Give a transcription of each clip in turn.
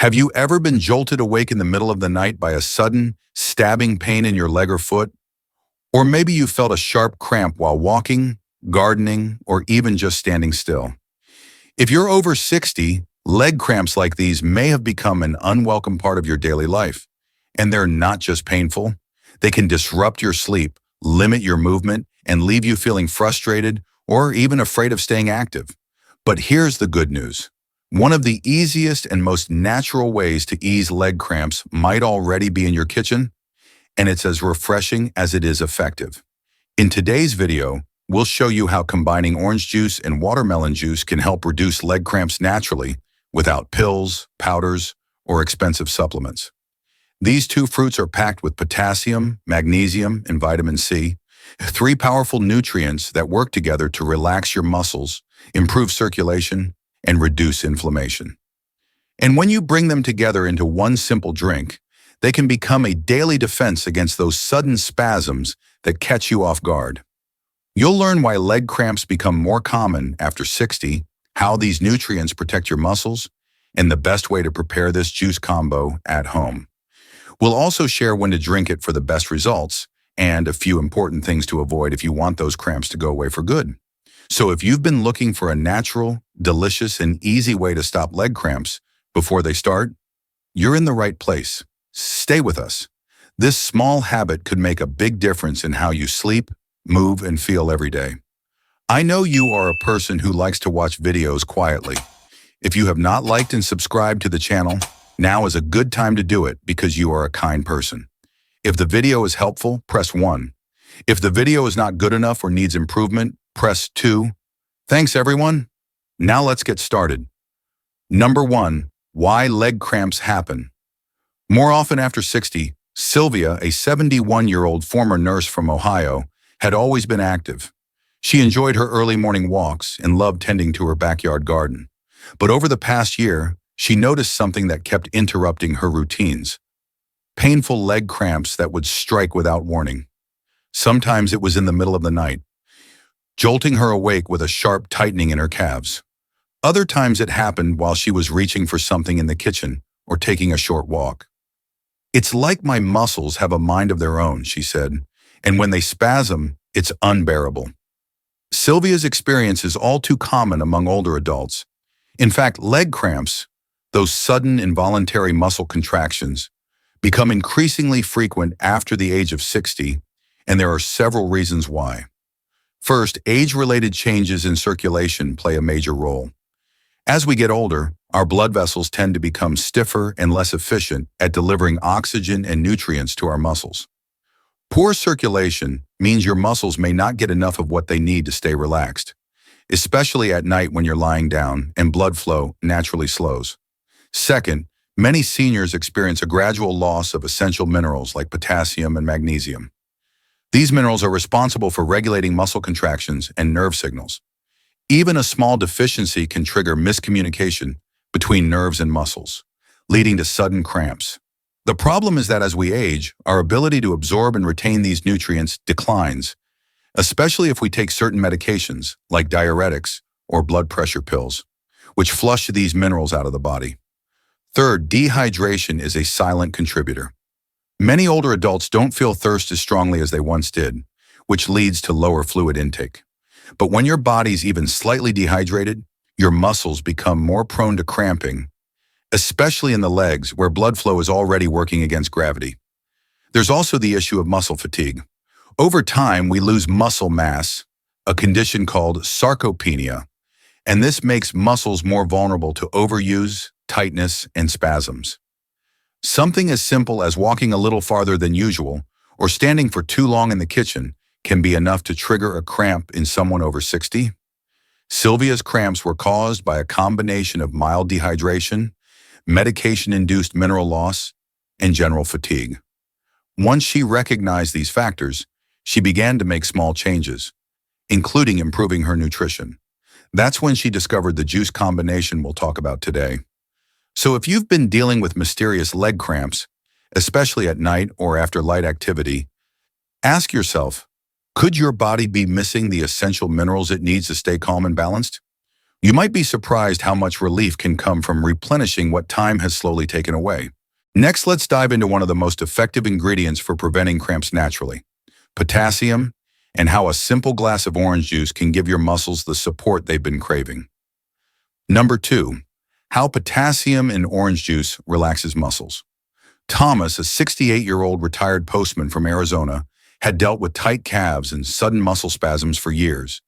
Have you ever been jolted awake in the middle of the night by a sudden, stabbing pain in your leg or foot? Or maybe you felt a sharp cramp while walking, gardening, or even just standing still. If you're over 60, leg cramps like these may have become an unwelcome part of your daily life. And they're not just painful. They can disrupt your sleep, limit your movement, and leave you feeling frustrated or even afraid of staying active. But here's the good news. One of the easiest and most natural ways to ease leg cramps might already be in your kitchen, and it's as refreshing as it is effective. In today's video, we'll show you how combining orange juice and watermelon juice can help reduce leg cramps naturally without pills, powders, or expensive supplements. These two fruits are packed with potassium, magnesium, and vitamin C, three powerful nutrients that work together to relax your muscles, improve circulation, and reduce inflammation. And when you bring them together into one simple drink, they can become a daily defense against those sudden spasms that catch you off guard. You'll learn why leg cramps become more common after 60, how these nutrients protect your muscles, and the best way to prepare this juice combo at home. We'll also share when to drink it for the best results and a few important things to avoid if you want those cramps to go away for good. So if you've been looking for a natural, delicious, and easy way to stop leg cramps before they start, you're in the right place. Stay with us. This small habit could make a big difference in how you sleep, move, and feel every day. I know you are a person who likes to watch videos quietly. If you have not liked and subscribed to the channel, now is a good time to do it because you are a kind person. If the video is helpful, press 1. If the video is not good enough or needs improvement, press 2. Thanks, everyone. Now let's get started. Number 1. Why leg cramps happen. More often after 60, Sylvia, a 71-year-old former nurse from Ohio, had always been active. She enjoyed her early morning walks and loved tending to her backyard garden. But over the past year, she noticed something that kept interrupting her routines. Painful leg cramps that would strike without warning. Sometimes it was in the middle of the night, jolting her awake with a sharp tightening in her calves. Other times it happened while she was reaching for something in the kitchen or taking a short walk. "It's like my muscles have a mind of their own," she said, "and when they spasm, it's unbearable." Sylvia's experience is all too common among older adults. In fact, leg cramps, those sudden involuntary muscle contractions, become increasingly frequent after the age of 60, and there are several reasons why. First, age-related changes in circulation play a major role. As we get older, our blood vessels tend to become stiffer and less efficient at delivering oxygen and nutrients to our muscles. Poor circulation means your muscles may not get enough of what they need to stay relaxed, especially at night when you're lying down and blood flow naturally slows. Second, many seniors experience a gradual loss of essential minerals like potassium and magnesium. These minerals are responsible for regulating muscle contractions and nerve signals. Even a small deficiency can trigger miscommunication between nerves and muscles, leading to sudden cramps. The problem is that as we age, our ability to absorb and retain these nutrients declines, especially if we take certain medications like diuretics or blood pressure pills, which flush these minerals out of the body. Third, dehydration is a silent contributor. Many older adults don't feel thirst as strongly as they once did, which leads to lower fluid intake. But when your body's even slightly dehydrated, your muscles become more prone to cramping, especially in the legs where blood flow is already working against gravity. There's also the issue of muscle fatigue. Over time, we lose muscle mass, a condition called sarcopenia, and this makes muscles more vulnerable to overuse, tightness, and spasms. Something as simple as walking a little farther than usual or standing for too long in the kitchen can be enough to trigger a cramp in someone over 60. Sylvia's cramps were caused by a combination of mild dehydration, medication-induced mineral loss, and general fatigue. Once she recognized these factors, she began to make small changes, including improving her nutrition. That's when she discovered the juice combination we'll talk about today. So if you've been dealing with mysterious leg cramps, especially at night or after light activity, ask yourself, could your body be missing the essential minerals it needs to stay calm and balanced? You might be surprised how much relief can come from replenishing what time has slowly taken away. Next, let's dive into one of the most effective ingredients for preventing cramps naturally: potassium, and how a simple glass of orange juice can give your muscles the support they've been craving. Number 2. How potassium in orange juice relaxes muscles. Thomas, a 68-year-old retired postman from Arizona, had dealt with tight calves and sudden muscle spasms for years.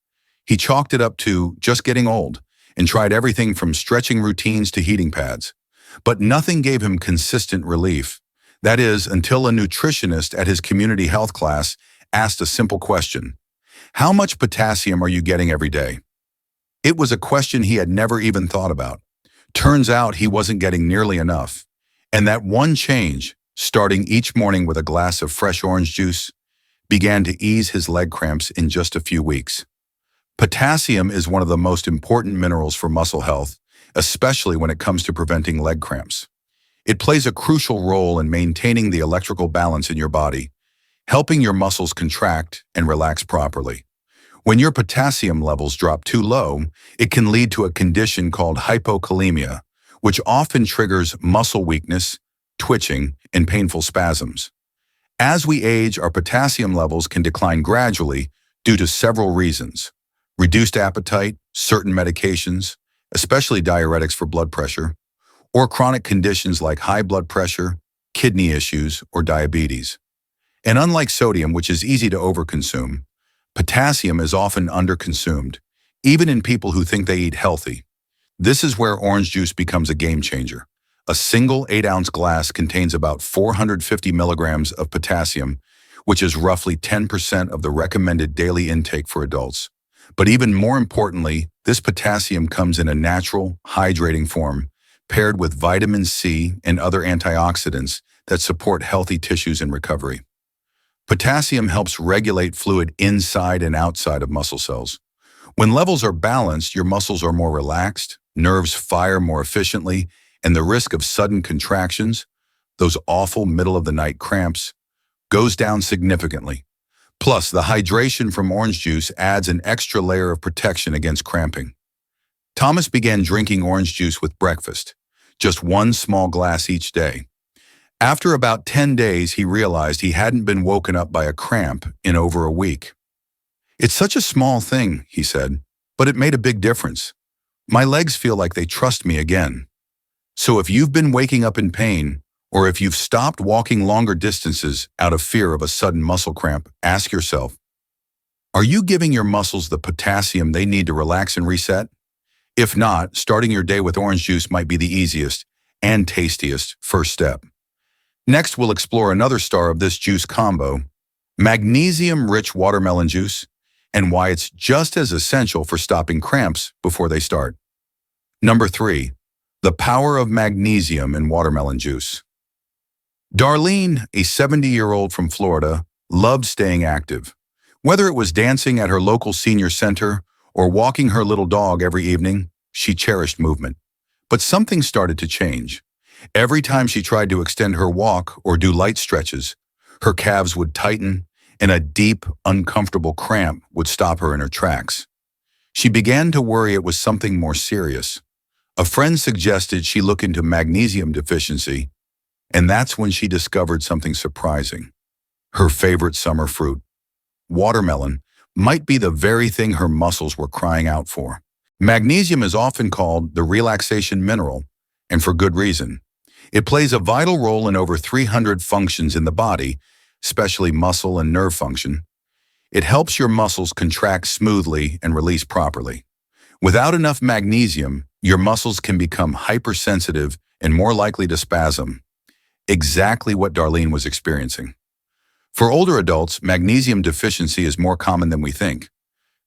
He chalked it up to just getting old and tried everything from stretching routines to heating pads. But nothing gave him consistent relief. That is, until a nutritionist at his community health class asked a simple question: how much potassium are you getting every day? It was a question he had never even thought about. Turns out he wasn't getting nearly enough. And that one change, starting each morning with a glass of fresh orange juice, began to ease his leg cramps in just a few weeks. Potassium is one of the most important minerals for muscle health, especially when it comes to preventing leg cramps. It plays a crucial role in maintaining the electrical balance in your body, helping your muscles contract and relax properly. When your potassium levels drop too low, it can lead to a condition called hypokalemia, which often triggers muscle weakness, twitching, and painful spasms. As we age, our potassium levels can decline gradually due to several reasons: reduced appetite, certain medications, especially diuretics for blood pressure, or chronic conditions like high blood pressure, kidney issues, or diabetes. And unlike sodium, which is easy to overconsume, potassium is often underconsumed, even in people who think they eat healthy. This is where orange juice becomes a game changer. A single 8-ounce glass contains about 450 milligrams of potassium, which is roughly 10% of the recommended daily intake for adults. But even more importantly, this potassium comes in a natural, hydrating form, paired with vitamin C and other antioxidants that support healthy tissues and recovery. Potassium helps regulate fluid inside and outside of muscle cells. When levels are balanced, your muscles are more relaxed, nerves fire more efficiently, and the risk of sudden contractions, those awful middle-of-the-night cramps, goes down significantly. Plus, the hydration from orange juice adds an extra layer of protection against cramping. Thomas began drinking orange juice with breakfast, just one small glass each day. After about 10 days, he realized he hadn't been woken up by a cramp in over a week. "It's such a small thing," he said, "but it made a big difference. My legs feel like they trust me again." So if you've been waking up in pain, or if you've stopped walking longer distances out of fear of a sudden muscle cramp, ask yourself, are you giving your muscles the potassium they need to relax and reset? If not, starting your day with orange juice might be the easiest and tastiest first step. Next, we'll explore another star of this juice combo: magnesium-rich watermelon juice, and why it's just as essential for stopping cramps before they start. Number 3. The power of magnesium in watermelon juice. Darlene, a 70-year-old from Florida, loved staying active. Whether it was dancing at her local senior center or walking her little dog every evening, she cherished movement. But something started to change. Every time she tried to extend her walk or do light stretches, her calves would tighten and a deep, uncomfortable cramp would stop her in her tracks. She began to worry it was something more serious. A friend suggested she look into magnesium deficiency, and that's when she discovered something surprising. Her favorite summer fruit, watermelon, might be the very thing her muscles were crying out for. Magnesium is often called the relaxation mineral, and for good reason. It plays a vital role in over 300 functions in the body, especially muscle and nerve function. It helps your muscles contract smoothly and release properly. Without enough magnesium, your muscles can become hypersensitive and more likely to spasm. Exactly what Darlene was experiencing. For older adults, magnesium deficiency is more common than we think.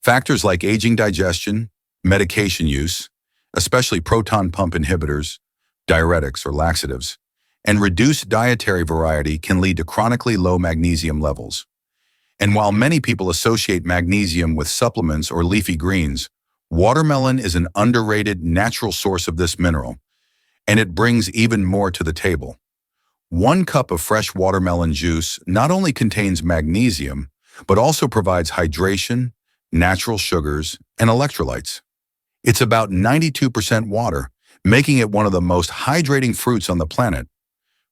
Factors like aging digestion, medication use, especially proton pump inhibitors, diuretics or laxatives, and reduced dietary variety can lead to chronically low magnesium levels. And while many people associate magnesium with supplements or leafy greens, watermelon is an underrated natural source of this mineral, and it brings even more to the table. 1 cup of fresh watermelon juice not only contains magnesium, but also provides hydration, natural sugars, and electrolytes. It's about 92% water, making it one of the most hydrating fruits on the planet.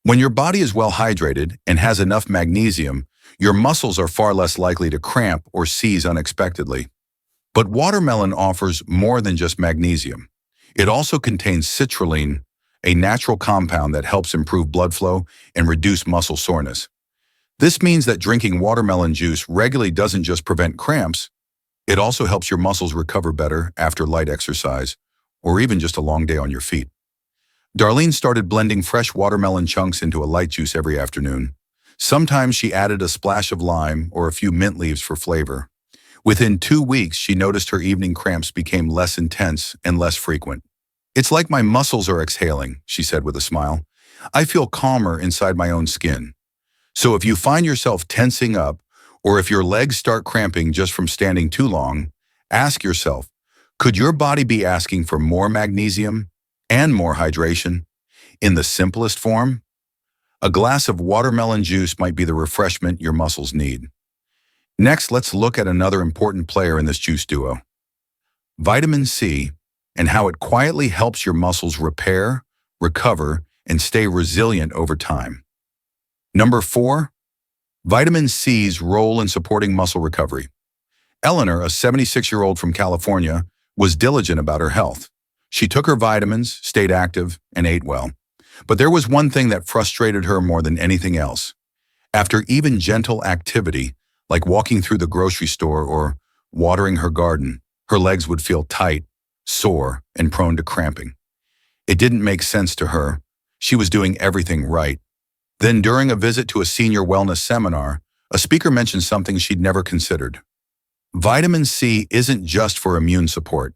When your body is well hydrated and has enough magnesium, your muscles are far less likely to cramp or seize unexpectedly. But watermelon offers more than just magnesium. It also contains citrulline, a natural compound that helps improve blood flow and reduce muscle soreness. This means that drinking watermelon juice regularly doesn't just prevent cramps, it also helps your muscles recover better after light exercise or even just a long day on your feet. Darlene started blending fresh watermelon chunks into a light juice every afternoon. Sometimes she added a splash of lime or a few mint leaves for flavor. Within 2 weeks, she noticed her evening cramps became less intense and less frequent. "It's like my muscles are exhaling," she said with a smile. "I feel calmer inside my own skin." So if you find yourself tensing up, or if your legs start cramping just from standing too long, ask yourself, could your body be asking for more magnesium and more hydration? In the simplest form, a glass of watermelon juice might be the refreshment your muscles need. Next, let's look at another important player in this juice duo, vitamin C, and how it quietly helps your muscles repair, recover, and stay resilient over time. Number 4, vitamin C's role in supporting muscle recovery. Eleanor, a 76-year-old from California, was diligent about her health. She took her vitamins, stayed active, and ate well. But there was one thing that frustrated her more than anything else. After even gentle activity, like walking through the grocery store or watering her garden, her legs would feel tight, sore, and prone to cramping. It didn't make sense to her. She was doing everything right. Then during a visit to a senior wellness seminar, a speaker mentioned something she'd never considered. Vitamin C isn't just for immune support.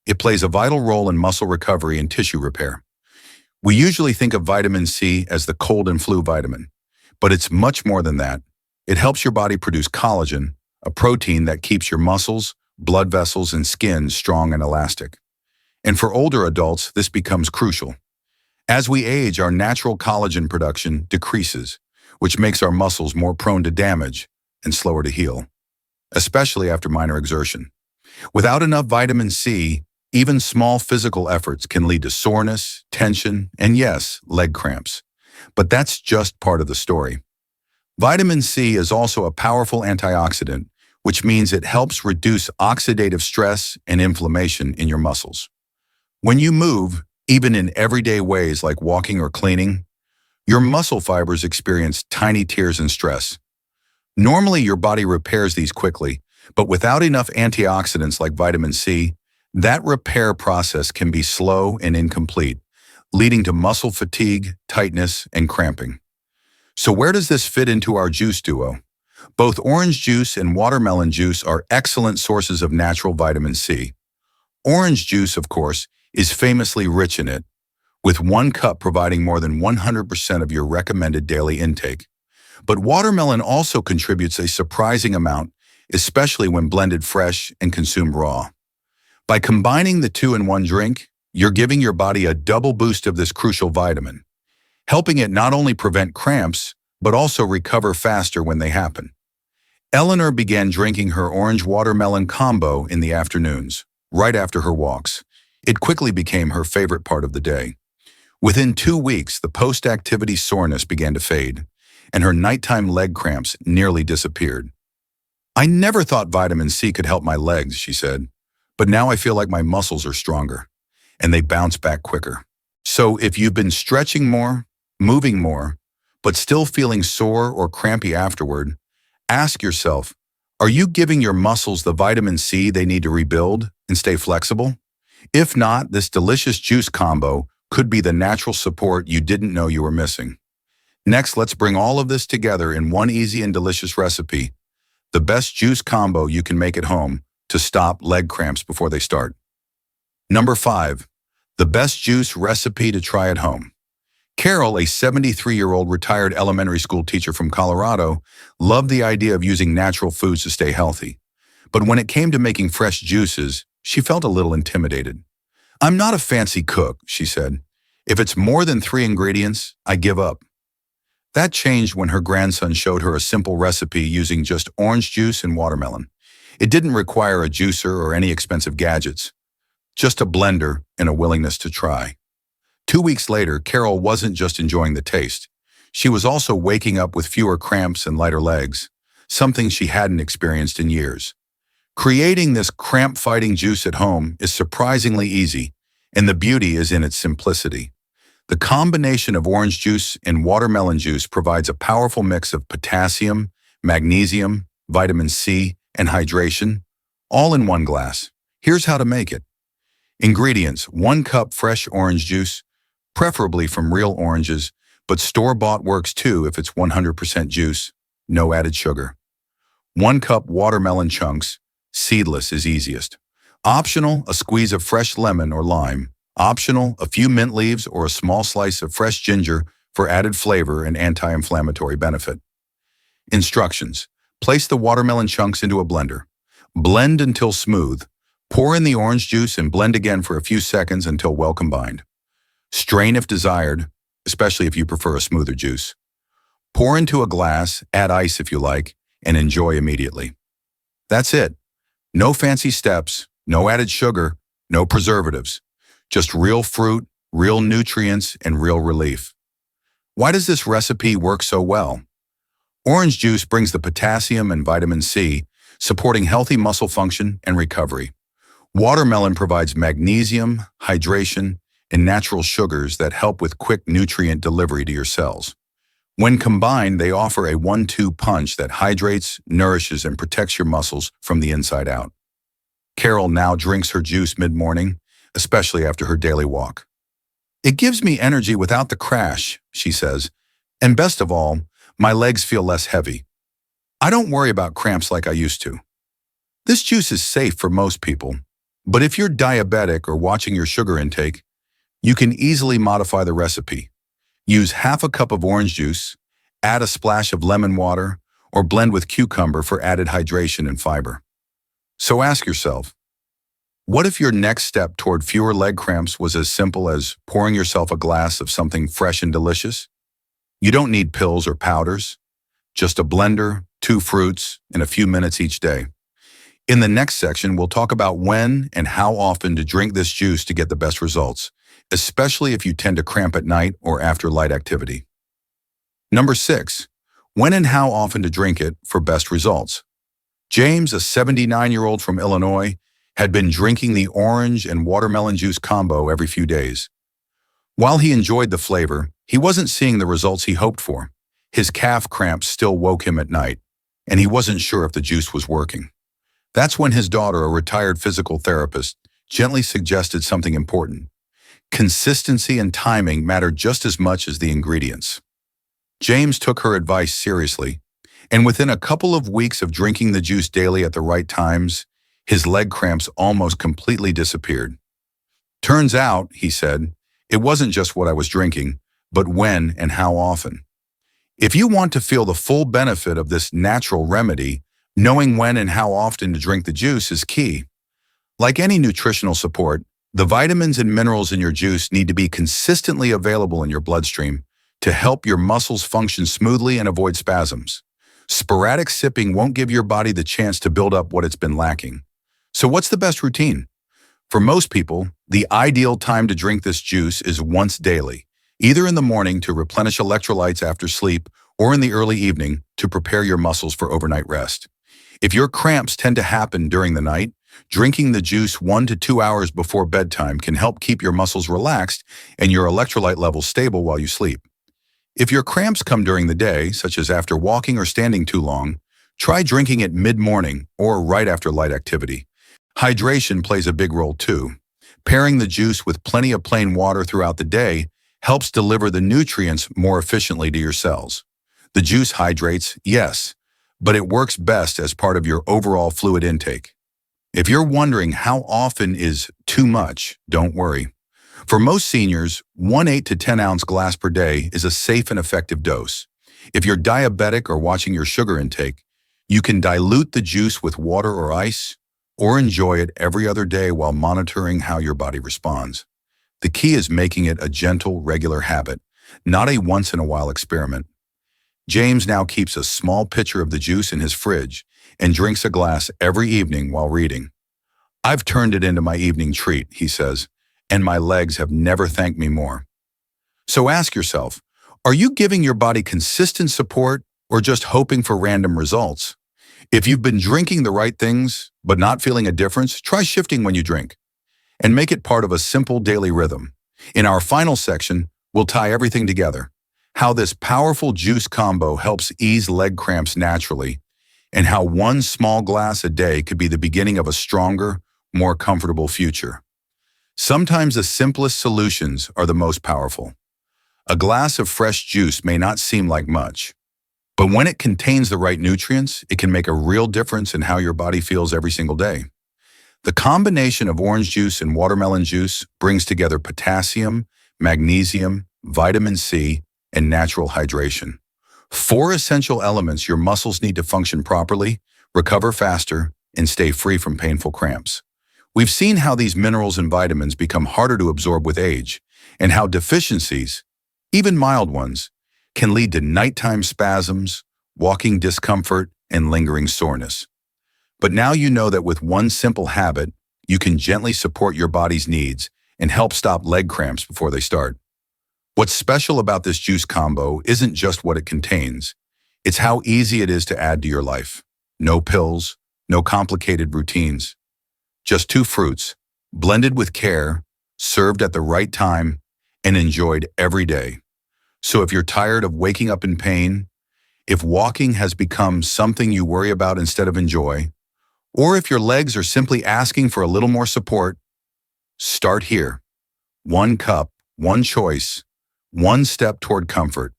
It plays a vital role in muscle recovery and tissue repair. We usually think of vitamin C as the cold and flu vitamin, but it's much more than that. It helps your body produce collagen, a protein that keeps your muscles, blood vessels, and skin strong and elastic. And for older adults, this becomes crucial. As we age, our natural collagen production decreases, which makes our muscles more prone to damage and slower to heal, especially after minor exertion. Without enough vitamin C, even small physical efforts can lead to soreness, tension, and yes, leg cramps. But that's just part of the story. Vitamin C is also a powerful antioxidant, which means it helps reduce oxidative stress and inflammation in your muscles. When you move, even in everyday ways like walking or cleaning, your muscle fibers experience tiny tears and stress. Normally, your body repairs these quickly, but without enough antioxidants like vitamin C, that repair process can be slow and incomplete, leading to muscle fatigue, tightness, and cramping. So where does this fit into our juice duo? Both orange juice and watermelon juice are excellent sources of natural vitamin C. Orange juice, of course, is famously rich in it, with 1 cup providing more than 100% of your recommended daily intake. But watermelon also contributes a surprising amount, especially when blended fresh and consumed raw. By combining the two in one drink, you're giving your body a double boost of this crucial vitamin, helping it not only prevent cramps, but also recover faster when they happen. Eleanor began drinking her orange watermelon combo in the afternoons, right after her walks. It quickly became her favorite part of the day. Within 2 weeks, the post-activity soreness began to fade, and her nighttime leg cramps nearly disappeared. "I never thought vitamin C could help my legs," she said, "but now I feel like my muscles are stronger, and they bounce back quicker." So if you've been stretching more, moving more, but still feeling sore or crampy afterward, ask yourself, are you giving your muscles the vitamin C they need to rebuild and stay flexible? If not, this delicious juice combo could be the natural support you didn't know you were missing. Next, let's bring all of this together in one easy and delicious recipe, the best juice combo you can make at home to stop leg cramps before they start. Number 5, the best juice recipe to try at home. Carol, a 73-year-old retired elementary school teacher from Colorado, loved the idea of using natural foods to stay healthy. But when it came to making fresh juices, she felt a little intimidated. "I'm not a fancy cook," she said. "If it's more than 3 ingredients, I give up." That changed when her grandson showed her a simple recipe using just orange juice and watermelon. It didn't require a juicer or any expensive gadgets. Just a blender and a willingness to try. 2 weeks later, Carol wasn't just enjoying the taste. She was also waking up with fewer cramps and lighter legs, something she hadn't experienced in years. Creating this cramp-fighting juice at home is surprisingly easy, and the beauty is in its simplicity. The combination of orange juice and watermelon juice provides a powerful mix of potassium, magnesium, vitamin C, and hydration, all in one glass. Here's how to make it. Ingredients: 1 cup fresh orange juice, preferably from real oranges, but store-bought works too if it's 100% juice, no added sugar. 1 cup watermelon chunks, seedless is easiest. Optional, a squeeze of fresh lemon or lime. Optional, a few mint leaves or a small slice of fresh ginger for added flavor and anti-inflammatory benefit. Instructions: place the watermelon chunks into a blender. Blend until smooth. Pour in the orange juice and blend again for a few seconds until well combined. Strain if desired, especially if you prefer a smoother juice. Pour into a glass, add ice if you like, and enjoy immediately. That's it. No fancy steps, no added sugar, no preservatives. Just real fruit, real nutrients, and real relief. Why does this recipe work so well? Orange juice brings the potassium and vitamin C, supporting healthy muscle function and recovery. Watermelon provides magnesium, hydration, and natural sugars that help with quick nutrient delivery to your cells. When combined, they offer a 1-2 punch that hydrates, nourishes, and protects your muscles from the inside out. Carol now drinks her juice mid-morning, especially after her daily walk. "It gives me energy without the crash," she says, "and best of all, my legs feel less heavy. I don't worry about cramps like I used to." This juice is safe for most people, but if you're diabetic or watching your sugar intake, you can easily modify the recipe. Use half a cup of orange juice, add a splash of lemon water, or blend with cucumber for added hydration and fiber. So ask yourself, what if your next step toward fewer leg cramps was as simple as pouring yourself a glass of something fresh and delicious? You don't need pills or powders, just a blender, 2 fruits, and a few minutes each day. In the next section, we'll talk about when and how often to drink this juice to get the best results, especially if you tend to cramp at night or after light activity. Number 6, when and how often to drink it for best results. James, a 79-year-old from Illinois, had been drinking the orange and watermelon juice combo every few days. While he enjoyed the flavor, he wasn't seeing the results he hoped for. His calf cramps still woke him at night, and he wasn't sure if the juice was working. That's when his daughter, a retired physical therapist, gently suggested something important. Consistency and timing matter just as much as the ingredients. James took her advice seriously, and within a couple of weeks of drinking the juice daily at the right times, his leg cramps almost completely disappeared. "Turns out," he said, "it wasn't just what I was drinking, but when and how often." If you want to feel the full benefit of this natural remedy, knowing when and how often to drink the juice is key. Like any nutritional support, the vitamins and minerals in your juice need to be consistently available in your bloodstream to help your muscles function smoothly and avoid spasms. Sporadic sipping won't give your body the chance to build up what it's been lacking. So what's the best routine? For most people, the ideal time to drink this juice is once daily, either in the morning to replenish electrolytes after sleep or in the early evening to prepare your muscles for overnight rest. If your cramps tend to happen during the night, drinking the juice 1 to 2 hours before bedtime can help keep your muscles relaxed and your electrolyte levels stable while you sleep. If your cramps come during the day, such as after walking or standing too long, try drinking it mid-morning or right after light activity. Hydration plays a big role too. Pairing the juice with plenty of plain water throughout the day helps deliver the nutrients more efficiently to your cells. The juice hydrates, yes, but it works best as part of your overall fluid intake. If you're wondering how often is too much, don't worry. For most seniors, 1 8 to 10 ounce glass per day is a safe and effective dose. If you're diabetic or watching your sugar intake, you can dilute the juice with water or ice, or enjoy it every other day while monitoring how your body responds. The key is making it a gentle, regular habit, not a once-in-a-while experiment. James now keeps a small pitcher of the juice in his fridge and drinks a glass every evening while reading. I've turned it into my evening treat, he says, and my legs have never thanked me more. So ask yourself, are you giving your body consistent support or just hoping for random results? If you've been drinking the right things but not feeling a difference, try shifting when you drink and make it part of a simple daily rhythm. In our final section, we'll tie everything together, how this powerful juice combo helps ease leg cramps naturally, and how one small glass a day could be the beginning of a stronger, more comfortable future. Sometimes the simplest solutions are the most powerful. A glass of fresh juice may not seem like much, but when it contains the right nutrients, it can make a real difference in how your body feels every single day. The combination of orange juice and watermelon juice brings together potassium, magnesium, vitamin C, and natural hydration. 4 essential elements your muscles need to function properly, recover faster, and stay free from painful cramps. We've seen how these minerals and vitamins become harder to absorb with age, and how deficiencies, even mild ones, can lead to nighttime spasms, walking discomfort, and lingering soreness. But now you know that with one simple habit, you can gently support your body's needs and help stop leg cramps before they start. What's special about this juice combo isn't just what it contains, it's how easy it is to add to your life. No pills, no complicated routines. Just 2 fruits, blended with care, served at the right time, and enjoyed every day. So if you're tired of waking up in pain, if walking has become something you worry about instead of enjoy, or if your legs are simply asking for a little more support, start here. 1 cup, 1 choice, 1 step toward comfort.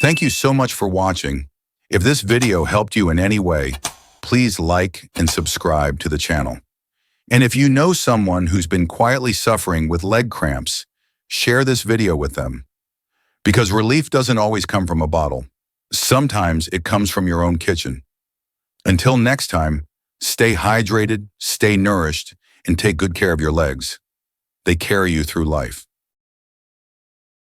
Thank you so much for watching. If this video helped you in any way, please like and subscribe to the channel. And if you know someone who's been quietly suffering with leg cramps, share this video with them. Because relief doesn't always come from a bottle. Sometimes it comes from your own kitchen. Until next time, stay hydrated, stay nourished, and take good care of your legs. They carry you through life.